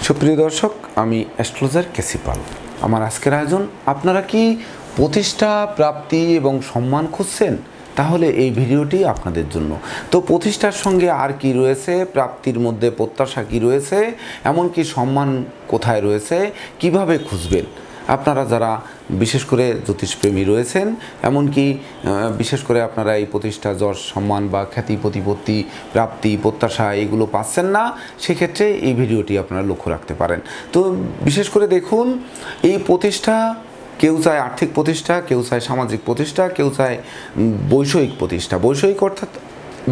সুপ্রিয় দর্শক, আমি অ্যাস্ট্রোলজার কেসি পাল। আমার আজকের আয়োজন, আপনারা কি প্রতিষ্ঠা, প্রাপ্তি এবং সম্মান খুঁজছেন? তাহলে এই ভিডিওটি আপনাদের জন্য। তো প্রতিষ্ঠার সঙ্গে আর কি রয়েছে, প্রাপ্তির মধ্যে প্রত্যাশা কি রয়েছে, এমনকি সম্মান কোথায় রয়েছে, কিভাবে খুঁজবেন? আপনারা যারা বিশেষ করে জ্যোতিষপ্রেমী রয়েছেন, এমনকি বিশেষ করে আপনারা এই প্রতিষ্ঠা, যশ, সম্মান বা খ্যাতি, প্রতিপত্তি, প্রাপ্তি, প্রত্যাশা এগুলো পাচ্ছেন না, সেক্ষেত্রে এই ভিডিওটি আপনারা লক্ষ্য রাখতে পারেন। তো বিশেষ করে দেখুন, এই প্রতিষ্ঠা, কেউ চায় আর্থিক প্রতিষ্ঠা, কেউ চায় সামাজিক প্রতিষ্ঠা, কেউ চায় বৈষয়িক প্রতিষ্ঠা। বৈষয়িক অর্থাৎ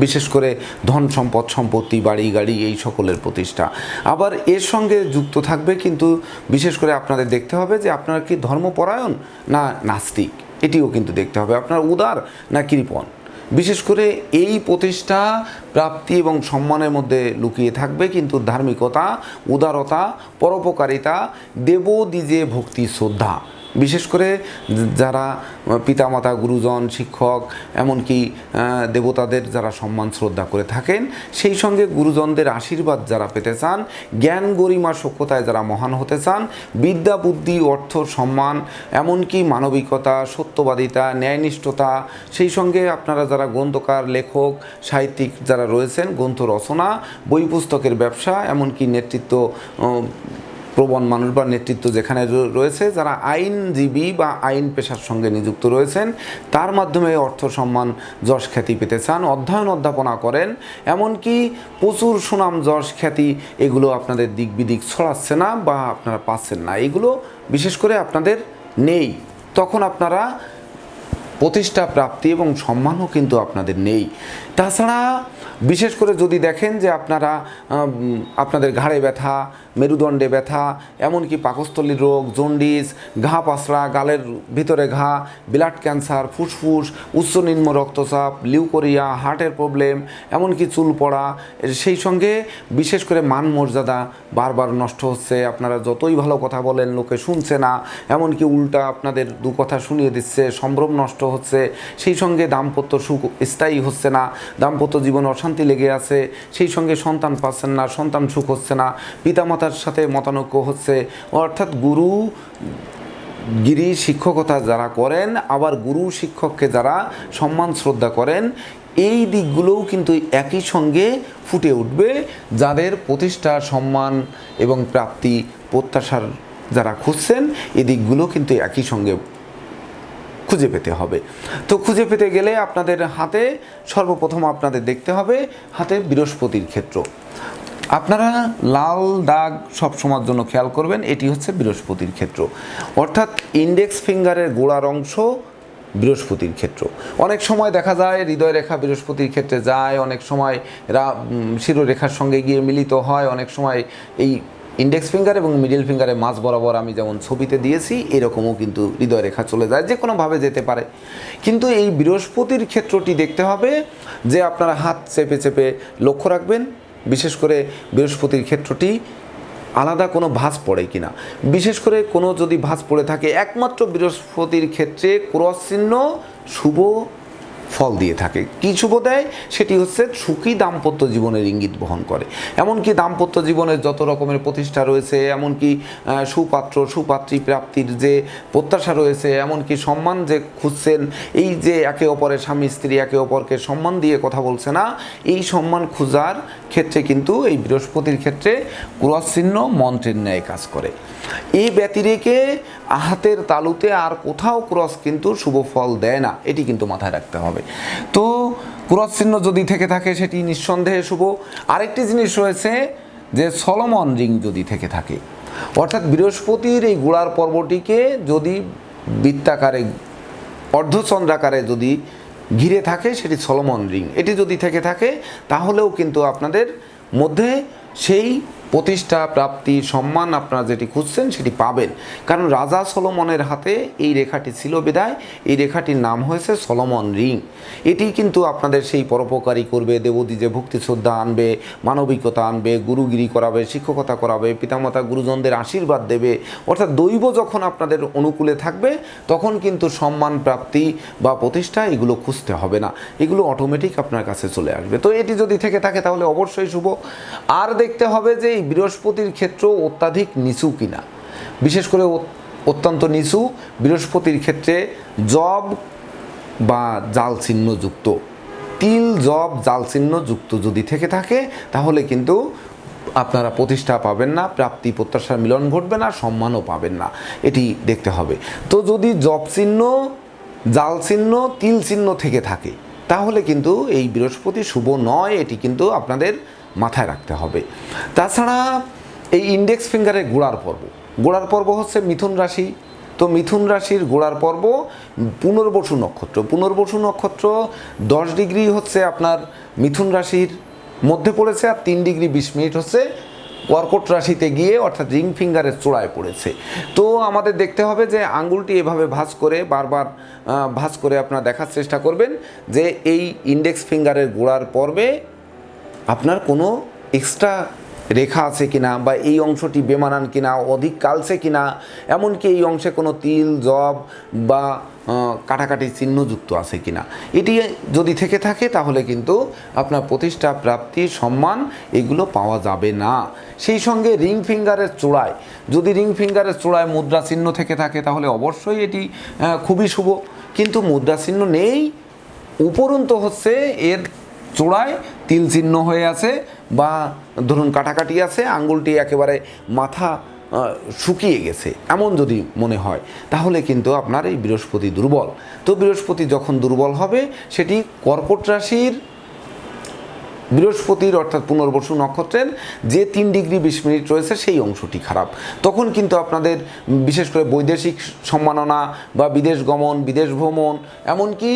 বিশেষ করে ধন সম্পদ, সম্পত্তি, বাড়ি গাড়ি, এই সকলের প্রতিষ্ঠা। আবার এর সঙ্গে যুক্ত থাকবে কিন্তু বিশেষ করে আপনাদের দেখতে হবে যে আপনারা কি ধর্মপরায়ণ না নাস্তিক, এটিও কিন্তু দেখতে হবে। আপনার উদার না কৃপণ। বিশেষ করে এই প্রতিষ্ঠা, প্রাপ্তি এবং সম্মানের মধ্যে লুকিয়ে থাকবে কিন্তু ধার্মিকতা, উদারতা, পরোপকারিতা, দেব দ্বিজে ভক্তি, শ্রদ্ধা। বিশেষ করে যারা পিতামাতা, গুরুজন, শিক্ষক, এমনকি দেবতাদের যারা সম্মান শ্রদ্ধা করে থাকেন, সেই সঙ্গে গুরুজনদের আশীর্বাদ যারা পেতে চান, জ্ঞান, গরিমা, সখ্যতায় যারা মহান হতে চান, বিদ্যা, বুদ্ধি, অর্থ, সম্মান, এমনকি মানবিকতা, সত্যবাদিতা, ন্যায়নিষ্ঠতা, সেই সঙ্গে আপনারা যারা গ্রন্থকার, লেখক, সাহিত্যিক যারা রয়েছেন, গ্রন্থ রচনা, বই পুস্তকের ব্যবসা, এমনকি নেতৃত্ব প্রবণ মানুষ বা নেতৃত্ব যেখানে রয়েছে, যারা আইনজীবী বা আইন পেশার সঙ্গে নিযুক্ত রয়েছেন, তার মাধ্যমে অর্থ, সম্মান, যশ, খ্যাতি পেতে চান, অধ্যয়ন অধ্যাপনা করেন, এমনকি প্রচুর সুনাম, যশ, খ্যাতি এগুলো আপনাদের দিক বিদিক ছড়াচ্ছে না বা আপনারা পাচ্ছেন না, এগুলো বিশেষ করে আপনাদের নেই, তখন আপনারা প্রতিষ্ঠা, প্রাপ্তি এবং সম্মানও কিন্তু আপনাদের নেই। তাছাড়া বিশেষ করে যদি দেখেন যে আপনাদের ঘাড়ে ব্যথা, মেরুদণ্ডে ব্যথা, এমনকি পাকস্থলীর রোগ, জন্ডিস, ঘা পাসরা, গালের ভিতরে ঘা, ব্লাড ক্যান্সার, ফুসফুস, উচ্চ নিম্ন রক্তচাপ, লিউকোরিয়া, হার্টের প্রবলেম, এমনকি চুল পড়া, সেই সঙ্গে বিশেষ করে মান মর্যাদা বারবার নষ্ট হচ্ছে, আপনারা যতই ভালো কথা বলেন লোকে শুনছে না, এমনকি উল্টা আপনাদের দু কথা শুনিয়ে দিচ্ছে, সম্ভ্রম নষ্ট হচ্ছে, সেই সঙ্গে দাম্পত্য সুখ স্থায়ী হচ্ছে না, দাম্পত্য জীবনে অশান্তি লেগে আছে, সেই সঙ্গে সন্তান পাচ্ছেন না, সন্তান সুখ হচ্ছে না, পিতামাতার সাথে মতানৈক্য হচ্ছে, অর্থাৎ গুরু গিরি শিক্ষকতা যারা করেন, আবার গুরু শিক্ষককে যারা সম্মান শ্রদ্ধা করেন, এই দিকগুলোও কিন্তু একই সঙ্গে ফুটে উঠবে। যাদের প্রতিষ্ঠা, সম্মান এবং প্রাপ্তি, প্রত্যাশার যারা খুঁজছেন, এই দিকগুলো কিন্তু একই সঙ্গে খুঁজে পেতে হবে। তো খুঁজে পেতে গেলে আপনাদের হাতে সর্বপ্রথম আপনাদের দেখতে হবে হাতে বৃহস্পতির ক্ষেত্র। আপনারা লাল দাগ সব সময়ের জন্য খেয়াল করবেন, এটি হচ্ছে বৃহস্পতির ক্ষেত্র, অর্থাৎ ইন্ডেক্স ফিঙ্গারের গোড়ার অংশ বৃহস্পতির ক্ষেত্র। অনেক সময় দেখা যায় হৃদয় রেখা বৃহস্পতির ক্ষেত্রে যায়, অনেক সময় শিরোরেখার সঙ্গে গিয়ে মিলিত হয়, অনেক সময় এই ইন্ডেক্স ফিঙ্গার এবং মিডল ফিঙ্গারের মাঝ বরাবর আমি যেমন ছবিতে দিয়েছি এরকমও কিন্তু হৃদয় রেখা চলে যায়, যে কোনোভাবে যেতে পারে। কিন্তু এই বৃহস্পতির ক্ষেত্রটি দেখতে হবে যে আপনারা হাত চেপে চেপে লক্ষ্য রাখবেন, বিশেষ করে বৃহস্পতির ক্ষেত্রটি আলাদা কোনো ভাঁজ পড়ে কিনা। বিশেষ করে কোনো যদি ভাঁজ পড়ে থাকে, একমাত্র বৃহস্পতির ক্ষেত্রে ক্রস চিহ্ন শুভ ফল দিয়ে থাকে। কি শুভ দেয়? সেটি হচ্ছে সুখী দাম্পত্য জীবনের ইঙ্গিত বহন করে। এমনকি দাম্পত্য জীবনের যত রকমের প্রতিষ্ঠা রয়েছে, এমনকি সুপাত্র সুপাত্রী প্রাপ্তির যে প্রত্যাশা রয়েছে, এমনকি সম্মান যে খুঁজছেন, এই যে একে অপরের স্বামী স্ত্রী একে অপরকে সম্মান দিয়ে কথা বলছে না, এই সম্মান খোঁজার ক্ষেত্রে কিন্তু এই বৃহস্পতির ক্ষেত্রে ক্রস চিহ্ন মন্ত্রের ন্যায় কাজ করে। এই ব্যতিরেকে হাতের তালুতে আর কোথাও ক্রস কিন্তু শুভ ফল দেয় না, এটি কিন্তু মাথায় রাখতে হবে। তো ক্রস চিহ্ন যদি থেকে থাকে সেটি নিঃসন্দেহে শুভ। আরেকটি জিনিস রয়েছে যে সলোমন রিং যদি থেকে থাকে, অর্থাৎ বৃহস্পতির এই গোড়ার পর্বটিকে যদি বৃত্তাকারে, অর্ধচন্দ্রাকারে যদি ঘিরে থাকে, সেটি সলোমন রিং। এটি যদি থেকে থাকে তাহলেও কিন্তু আপনাদের মধ্যে সেই প্রতিষ্ঠা, প্রাপ্তি, সম্মান আপনারা যেটি খুঁজছেন সেটি পাবেন। কারণ রাজা সলোমনের হাতে এই রেখাটি ছিল বিধায় এই রেখাটির নাম হয়েছে সলোমন রিং। এটি কিন্তু আপনাদের সেই পরোপকারী করবে, দেবদ্বিজে ভক্তি শ্রদ্ধা আনবে, মানবিকতা আনবে, গুরুগিরি করাবে, শিক্ষকতা করাবে, পিতামাতা গুরুজনদের আশীর্বাদ দেবে। অর্থাৎ দৈব যখন আপনাদের অনুকূলে থাকবে তখন কিন্তু সম্মান, প্রাপ্তি বা প্রতিষ্ঠা এগুলো খুঁজতে হবে না, এগুলো অটোমেটিক আপনার কাছে চলে আসবে। তো এটি যদি থেকে থাকে তাহলে অবশ্যই শুভ। আর দেখতে হবে যে এই বৃহস্পতির ক্ষেত্র অত্যাধিক নিচু কিনা, বিশেষ করে অত্যন্ত নিচু বৃহস্পতির ক্ষেত্রে জব বা জাল চিহ্নযুক্ত, তিল জব জাল চিহ্নযুক্ত যদি থেকে থাকে তাহলে কিন্তু আপনারা প্রতিষ্ঠা পাবেন না, প্রাপ্তি প্রত্যাশার মিলন ঘটবে না, সম্মানও পাবেন না, এটি দেখতে হবে। তো যদি জব চিহ্ন, জাল চিহ্ন, তিল চিহ্ন থেকে থাকে তাহলে কিন্তু এই বৃহস্পতি শুভ নয়, এটি কিন্তু আপনাদের মাথায় রাখতে হবে। তাছাড়া এই ইন্ডেক্স ফিঙ্গারের গোড়ার পর্ব হচ্ছে মিথুন রাশি। তো মিথুন রাশির গোড়ার পর্ব পুনর্বসু নক্ষত্র। পুনর্বসু নক্ষত্র 10 ডিগ্রি হচ্ছে আপনার মিথুন রাশির মধ্যে পড়েছে, আর 3 ডিগ্রি 20 মিনিট হচ্ছে কর্কট রাশিতে গিয়ে অর্থাৎ রিং ফিঙ্গারের চূড়ায় পড়েছে। তো আমাদের দেখতে হবে যে আঙ্গুলটি এভাবে ভাঁজ করে বারবার ভাঁজ করে আপনারা দেখার চেষ্টা করবেন যে এই ইন্ডেক্স ফিঙ্গারের গোড়ার পর্বে আপনার কোনো এক্সট্রা রেখা আছে কিনা, বা এই অংশটি বেমানান কিনা, অধিক কালছে কিনা, এমনকি এই অংশে কোনো তিল জব বা কাটাকাটি চিহ্নযুক্ত আছে কিনা। এটি যদি থেকে থাকে তাহলে কিন্তু আপনার প্রতিষ্ঠা, প্রাপ্তি, সম্মান এগুলো পাওয়া যাবে না। সেই সঙ্গে রিং ফিঙ্গারের চূড়ায়, যদি রিং ফিঙ্গারের চূড়ায় মুদ্রা চিহ্ন থেকে থাকে তাহলে অবশ্যই এটি খুবই শুভ। কিন্তু মুদ্রা চিহ্ন নেই, উপরন্তু হচ্ছে এর চূড়ায় তিল চিহ্ন হয়ে আছে বা ধরুন কাটাকাটি আছে, আঙ্গুলটি একেবারে মাথা শুকিয়ে গেছে, এমন যদি মনে হয় তাহলে কিন্তু আপনার এই বৃহস্পতি দুর্বল। তো বৃহস্পতি যখন দুর্বল হবে সেটি কর্কট রাশির বৃহস্পতির অর্থাৎ পুনর্বসু নক্ষত্রের যে 3 ডিগ্রি 20 মিনিট রয়েছে সেই অংশটি খারাপ। তখন কিন্তু আপনাদের বিশেষ করে বৈদেশিক সম্মাননা বা বিদেশ গমন, বিদেশ ভ্রমণ, এমনকি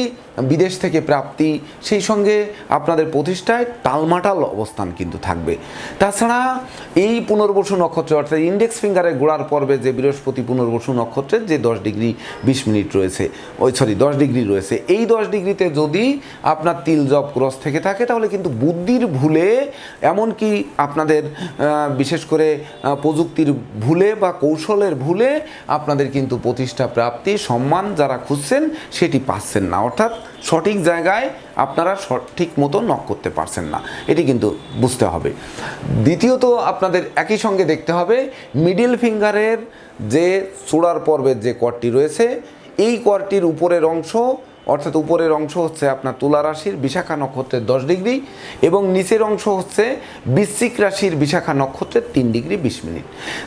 বিদেশ থেকে প্রাপ্তি, সেই সঙ্গে আপনাদের প্রতিষ্ঠায় টালমাটাল অবস্থান কিন্তু থাকবে। তাছাড়া এই পুনর্বসু নক্ষত্র অর্থাৎ ইন্ডেক্স ফিঙ্গারের গোড়ার পর্বে যে বৃহস্পতি পুনর্বসু নক্ষত্রের যে 10 ডিগ্রি 20 মিনিট রয়েছে, 10 ডিগ্রি রয়েছে, এই 10 ডিগ্রিতে যদি আপনার তিল জব ক্রস থেকে থাকে তাহলে কিন্তু বুদ্ধির ভুলে, এমনকি আপনাদের বিশেষ করে প্রযুক্তির ভুলে বা কৌশলের ভুলে আপনাদের কিন্তু প্রতিষ্ঠা, প্রাপ্তি, সম্মান যারা খুঁজছেন সেটি পাচ্ছেন না, অর্থাৎ সঠিক জায়গায় আপনারা সঠিক মতো নক করতে পারছেন না, এটি কিন্তু বুঝতে হবে। দ্বিতীয়ত আপনাদের একই সঙ্গে দেখতে হবে মিডিল ফিঙ্গারের যে চূড়ার পর্বের যে কর্ডটি রয়েছে, এই কর্ডটির উপরের অংশ অর্থাৎ উপরের অংশ হচ্ছে আপনার তুলা রাশির বিশাখা নক্ষত্রের 10 ডিগ্রি এবং নিচের অংশ হচ্ছে বৃশ্চিক রাশির বিশাখা নক্ষত্রের 3 ডিগ্রি 20 মিনিট।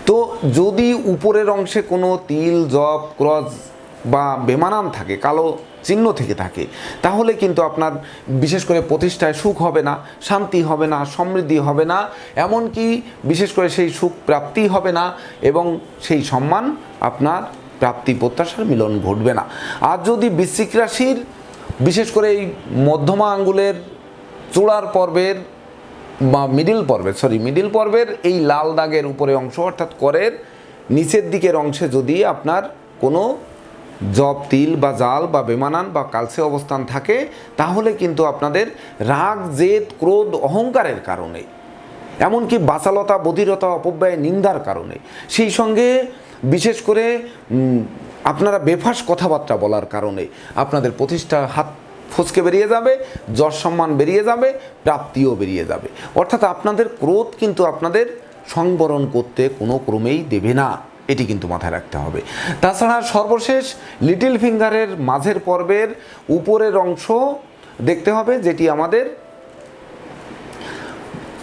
তো যদি উপরের অংশে কোনো তিল জব ক্রস বা বেমানান থাকে, কালো চিহ্ন থেকে থাকে, তাহলে কিন্তু আপনার বিশেষ করে প্রতিষ্ঠায় সুখ হবে না, শান্তি হবে না, সমৃদ্ধি হবে না, এমনকি বিশেষ করে সেই সুখ প্রাপ্তি হবে না এবং সেই সম্মান আপনার প্রাপ্তি প্রত্যাশার মিলন ঘটবে না। আর যদি বৃশ্চিক রাশির বিশেষ করে এই মধ্যমা আঙ্গুলের চূড়ার পর্বের বা মিডিল পর্বের এই লাল দাগের উপরে অংশ অর্থাৎ করের নিচের দিকের অংশে যদি আপনার কোনো জব, তিল বা জাল বা বেমানান বা কালসে অবস্থান থাকে তাহলে কিন্তু আপনাদের রাগ, জেদ, ক্রোধ, অহংকারের কারণে, এমনকি বাচালতা, বধিরতা, অপব্যয়, নিন্দার কারণে, সেই সঙ্গে বিশেষ করে আপনারা বেফাস কথাবার্তা বলার কারণে আপনাদের প্রতিষ্ঠা হাত ফসকে বেরিয়ে যাবে, যশ সম্মান বেরিয়ে যাবে, প্রাপ্তিও বেরিয়ে যাবে। অর্থাৎ আপনাদের ক্রোধ কিন্তু আপনাদের সংবরণ করতে কোনো ক্রমেই দেবে না, এটি কিন্তু মাথায় রাখতে হবে। তাছাড়া সর্বশেষ লিটল ফিঙ্গারের মাঝের পর্বের উপরের অংশ দেখতে হবে, যেটি আমাদের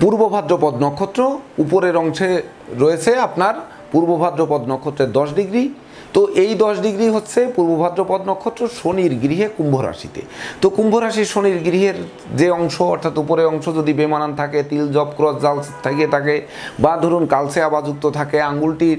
পূর্ব ভাদ্রপদ নক্ষত্র, উপরের অংশে রয়েছে আপনার পূর্ব ভাদ্রপদ নক্ষত্রের 10 ডিগ্রি। তো এই 10 ডিগ্রি হচ্ছে পূর্ব ভাদ্রপদ নক্ষত্র শনির গৃহে কুম্ভ রাশিতে। তো কুম্ভ রাশির শনির গৃহের যে অংশ অর্থাৎ উপরের অংশ যদি বেমানান থাকে, তিল জব ক্রস জাল থাকে বা ধরুন কালসে আবাযুক্ত থাকে, আঙ্গুলটির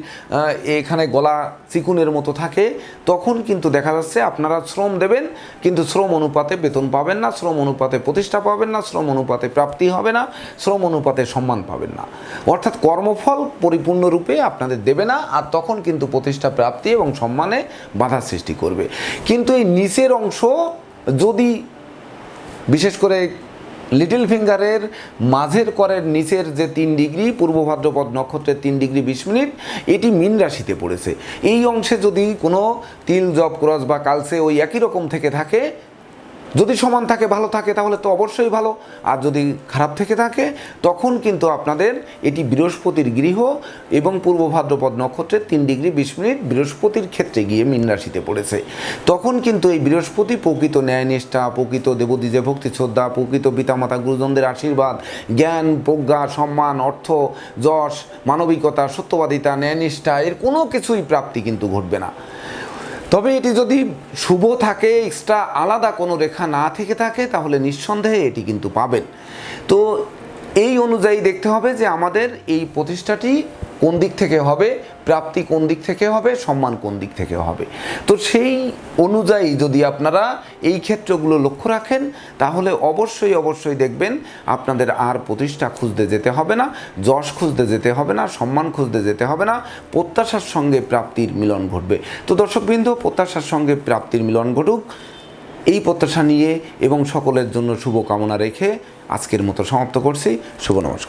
এখানে গলা চিকুনের মতো থাকে, তখন কিন্তু দেখা যাচ্ছে আপনারা শ্রম দেবেন কিন্তু শ্রম অনুপাতে বেতন পাবেন না, শ্রম অনুপাতে প্রতিষ্ঠা পাবেন না, শ্রম অনুপাতে প্রাপ্তি হবে না, শ্রম অনুপাতে সম্মান পাবেন না, অর্থাৎ কর্মফল পরিপূর্ণরূপে আপনাদের দেবে না। আর তখন কিন্তু প্রতিষ্ঠা, প্রাপ্তি এবং সম্মানে বাধা সৃষ্টি করবে। কিন্তু এই নিচের অংশ যদি বিশেষ করে লিটল ফিঙ্গারের মাঝের করের নিচের যে 3 ডিগ্রি পূর্ব ভাদ্রপদ নক্ষত্রের 3 ডিগ্রি 20 মিনিট, এটি মীন রাশিতে পড়েছে। এই অংশে যদি কোনো তিল জব ক্রস বা কালসে ওই একই রকম থেকে থাকে যদি সমান থাকে, ভালো থাকে, তাহলে তো অবশ্যই ভালো। আর যদি খারাপ থেকে থাকে তখন কিন্তু আপনাদের এটি বৃহস্পতির গৃহ এবং পূর্ব ভাদ্রপদ নক্ষত্রের 3°20' বৃহস্পতির ক্ষেত্রে গিয়ে মীন রাশিতে পড়েছে। তখন কিন্তু এই বৃহস্পতি প্রকৃত ন্যায়নিষ্ঠা, প্রকৃত দেবদ্বিজে ভক্তি শ্রদ্ধা, প্রকৃত পিতামাতা গুরুজনদের আশীর্বাদ, জ্ঞান, প্রজ্ঞা, সম্মান, অর্থ, যশ, মানবিকতা, সত্যবাদিতা, ন্যায়নিষ্ঠা এর কোনো কিছুই প্রাপ্তি কিন্তু ঘটবে না। তবে এটি যদি শুভ থাকে, এক্সট্রা আলাদা কোনো রেখা না থেকে থাকে, তাহলে নিঃসন্দেহে এটি কিন্তু পাবেন। তো এই অনুযায়ী দেখতে হবে যে আমাদের এই প্রতিষ্ঠাটি কোন দিক থেকে হবে, প্রাপ্তি কোন দিক থেকে হবে, সম্মান কোন দিক থেকে হবে। তো সেই অনুযায়ী যদি আপনারা এই ক্ষেত্রগুলো লক্ষ্য রাখেন, তাহলে অবশ্যই দেখবেন আপনাদের আর প্রতিষ্ঠা খুঁজতে যেতে হবে না, যশ খুঁজতে যেতে হবে না, সম্মান খুঁজতে যেতে হবে না, প্রত্যাশার সঙ্গে প্রাপ্তির মিলন ঘটবে। তো দর্শকবৃন্দ, প্রত্যাশার সঙ্গে প্রাপ্তির মিলন ঘটুক, এই প্রত্যাশা নিয়ে এবং সকলের জন্য শুভকামনা রেখে আজকের মতো সমাপ্ত করছি। শুভ নমস্কার।